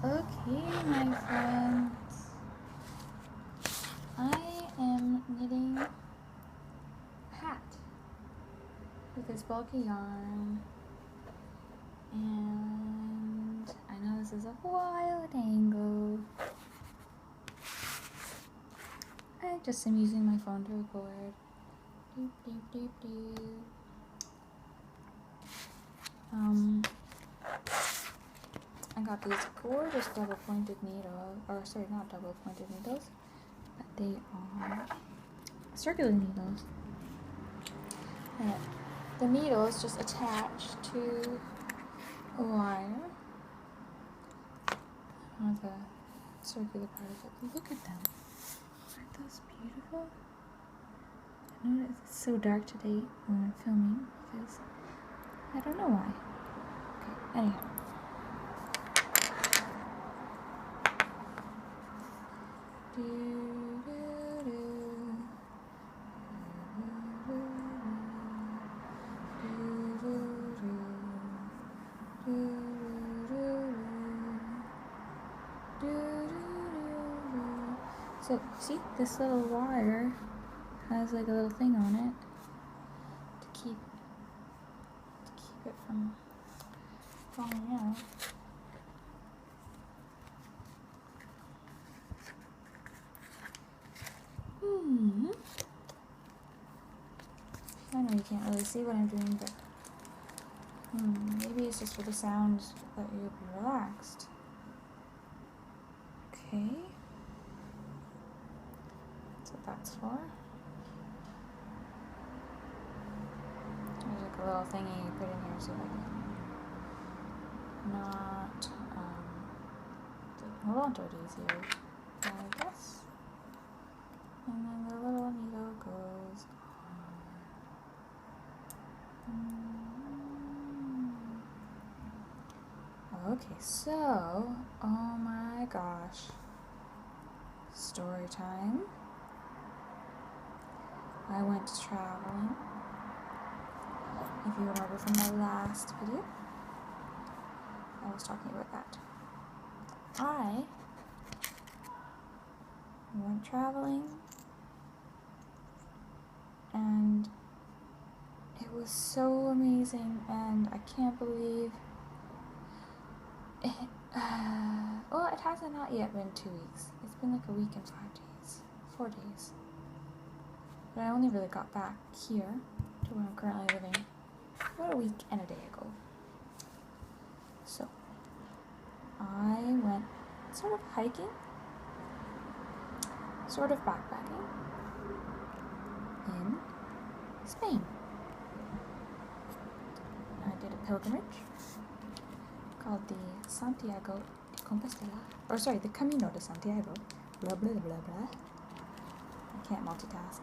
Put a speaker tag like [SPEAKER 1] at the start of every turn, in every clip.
[SPEAKER 1] Okay, my friends, I am knitting a hat with this bulky yarn, and I know this is a wild angle. I just am using my phone to record. Doop, doop, doop, doop. I got these gorgeous double pointed needles, or sorry, not double pointed needles, but they are circular needles. And the needle is just attached to a wire on the circular part of it. Look at them. Aren't those beautiful? I know it's so dark today when I'm filming because I don't know why. Okay, anyhow. So, see, this little wire has like a little thing on it to keep it from falling out. I know you can't really see what I'm doing, but maybe it's just for the sounds that you'll be relaxed. Okay. That's what that's for. There's like a little thingy you put in here so that not hold on to it easier, I guess. And then the little needle goes on. Okay, so, oh my gosh. Story time. I went traveling. If you remember from my last video, I was talking about that. I went traveling and it was so amazing, and I can't believe it. Well, it hasn't not yet been 2 weeks. It's been like a week and 4 days. But I only really got back here to where I'm currently living about a week and a day ago. So I went sort of hiking, sort of backpacking in Spain. I did a pilgrimage called the Santiago de Compostela, or sorry, the Camino de Santiago, blah blah blah blah. I can't multitask.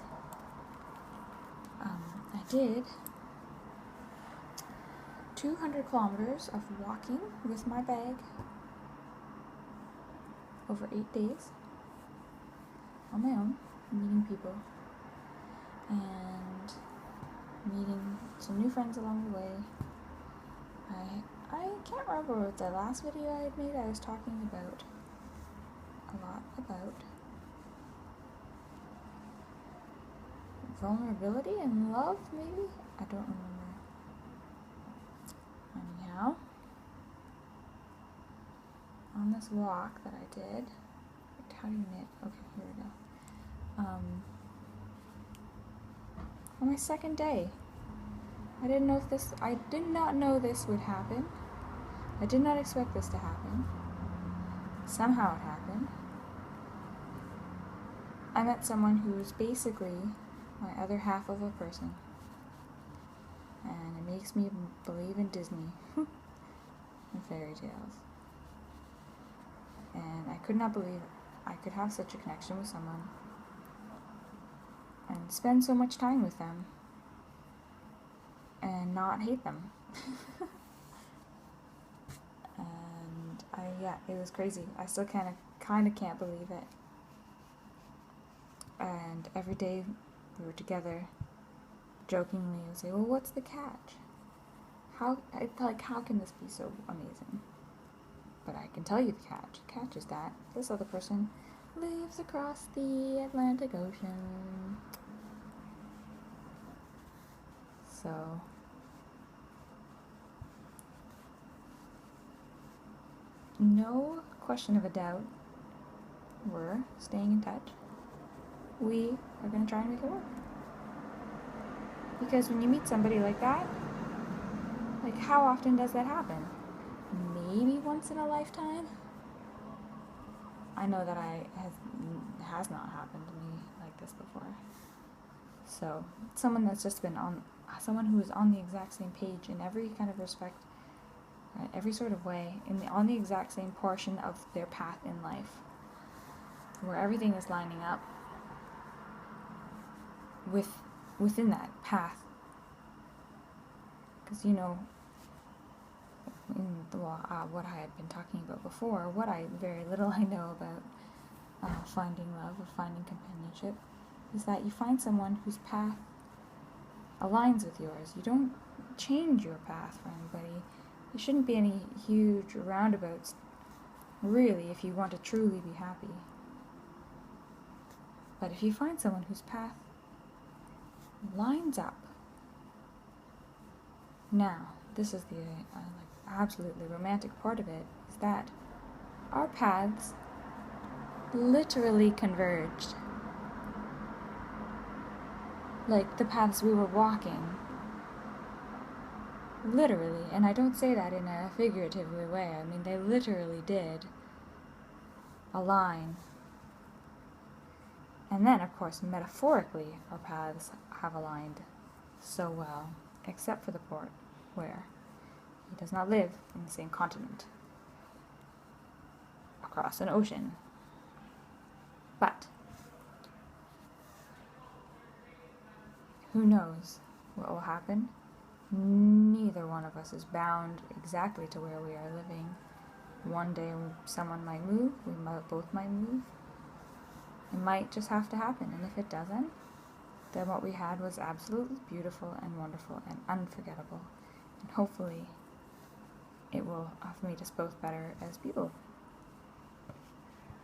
[SPEAKER 1] I did 200 kilometers of walking with my bag over 8 days on my own, meeting people and meeting some new friends along the way. I can't remember the last video I had made. I was talking about a lot about vulnerability and love, maybe? I don't remember. Anyhow, on this walk that I did, how do you knit? Okay, here we go. On my second day, I did not know this would happen. I did not expect this to happen. Somehow it happened. I met someone who's basically my other half of a person. And it makes me believe in Disney and fairy tales. And I could not believe I could have such a connection with someone and spend so much time with them and not hate them. And it was crazy. I still kind of can't believe it. And every day we were together, jokingly, I would say, well, what's the catch? How can this be so amazing? But I can tell you the catch. The catch is that this other person lives across the Atlantic Ocean. So, no question of a doubt, we're staying in touch. We are going to try and make it work. Because when you meet somebody like that, like, how often does that happen? Maybe once in a lifetime? I know that has not happened to me like this before. So, someone that's just been someone who is on the exact same page in every kind of respect, every sort of way, on the exact same portion of their path in life, where everything is lining up within that path. Because, what I had been talking about before, very little I know about finding love or finding companionship, is that you find someone whose path aligns with yours. You don't change your path for anybody. There shouldn't be any huge roundabouts, really, if you want to truly be happy. But if you find someone whose path lines up, now, this is the absolutely romantic part of it, is that our paths literally converged. Like the paths we were walking. Literally, and I don't say that in a figurative way, I mean they literally did align. And then, of course, metaphorically, our paths have aligned so well, except for the port, where he does not live in the same continent, across an ocean. But who knows what will happen? Neither one of us is bound exactly to where we are living. One day someone might move, both might move. It might just have to happen, and if it doesn't, then what we had was absolutely beautiful and wonderful and unforgettable. And hopefully it will have made us both better as people.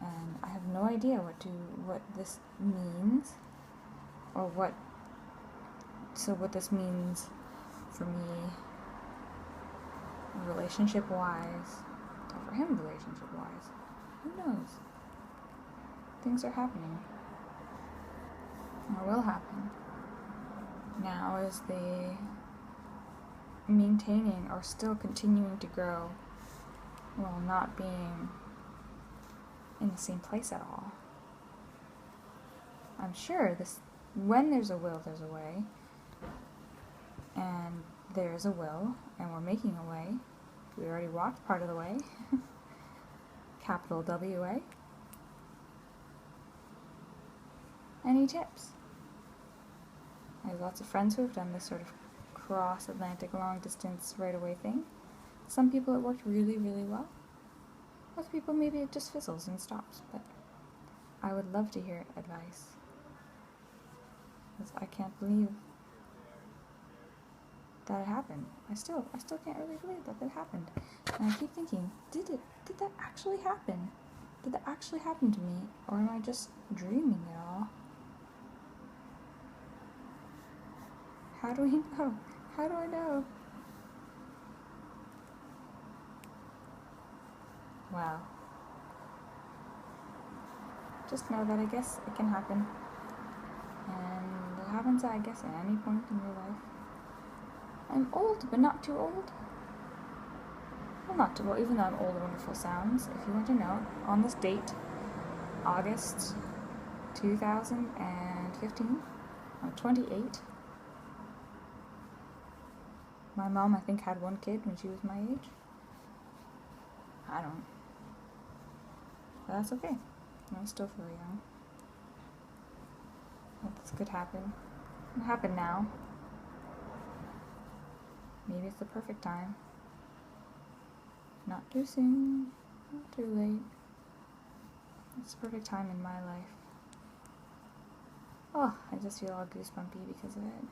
[SPEAKER 1] And I have no idea what this means, or what this means for me relationship-wise, or for him relationship-wise. Who knows? Things are happening, or will happen. Now is the maintaining or still continuing to grow while not being in the same place at all. I'm sure when there's a will, there's a way. And there's a will, and we're making a way. We already walked part of the way. Capital W-A. Any tips? I have lots of friends who have done this sort of cross-Atlantic long-distance right-away thing. Some people it worked really, really well. Other people maybe it just fizzles and stops, but I would love to hear advice. Because I can't believe that it happened. I still can't really believe that happened. And I keep thinking, did that actually happen? Did that actually happen to me? Or am I just dreaming it all? How do we know? How do I know? Wow. Just know that I guess it can happen. And it happens, I guess, at any point in your life. I'm old, but not too old. Well, not too old, even though I'm old, wonderful sounds. If you want to know, on this date, August 2015, I'm 28. My mom, I think, had one kid when she was my age. I don't. But that's okay. I still feel young. This could happen. It'll happen now. Maybe it's the perfect time. Not too soon, not too late. It's the perfect time in my life. Oh, I just feel all goosebumpy because of it.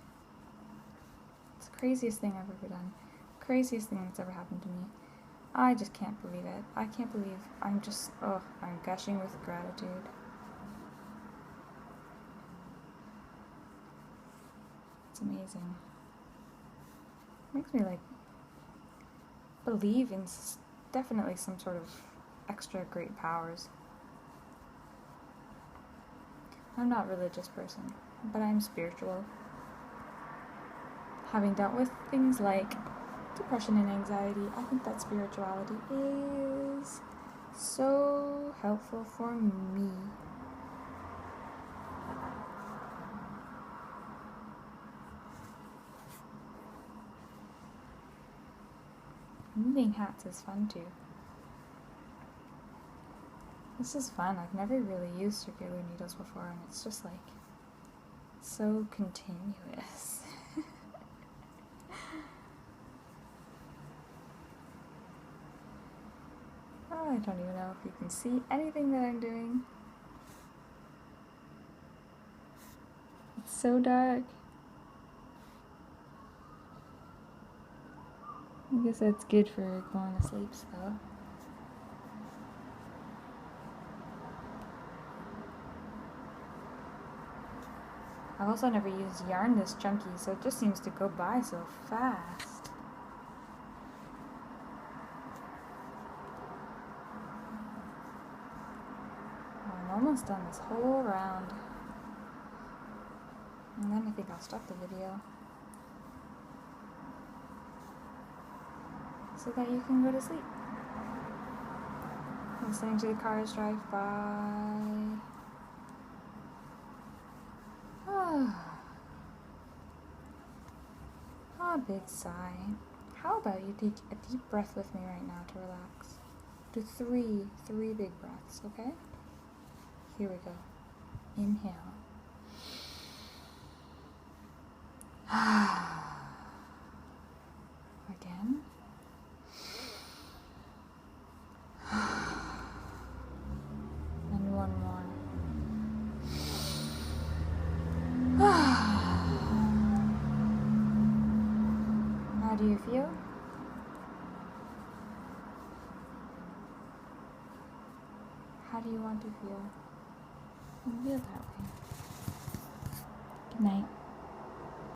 [SPEAKER 1] It's the craziest thing I've ever done. Craziest thing that's ever happened to me. I just can't believe it. I can't believe I'm just, oh, I'm gushing with gratitude. It's amazing. Makes me like believe in definitely some sort of extra great powers. I'm not a religious person, but I'm spiritual. Having dealt with things like depression and anxiety, I think that spirituality is so helpful for me. Moving hats is fun too. This is fun. I've never really used circular needles before, and it's just like so continuous. Oh, I don't even know if you can see anything that I'm doing. It's so dark. I guess that's good for going to sleep, though. I've also never used yarn this chunky, so it just seems to go by so fast. Oh, I'm almost done this whole round. And then I think I'll stop the video. So that you can go to sleep. Listening to the cars drive by. A big sigh. How about you take a deep breath with me right now to relax? Do three big breaths, okay? Here we go. Inhale. Again. And one more. How do you feel? How do you want to feel? You feel that way. Good night.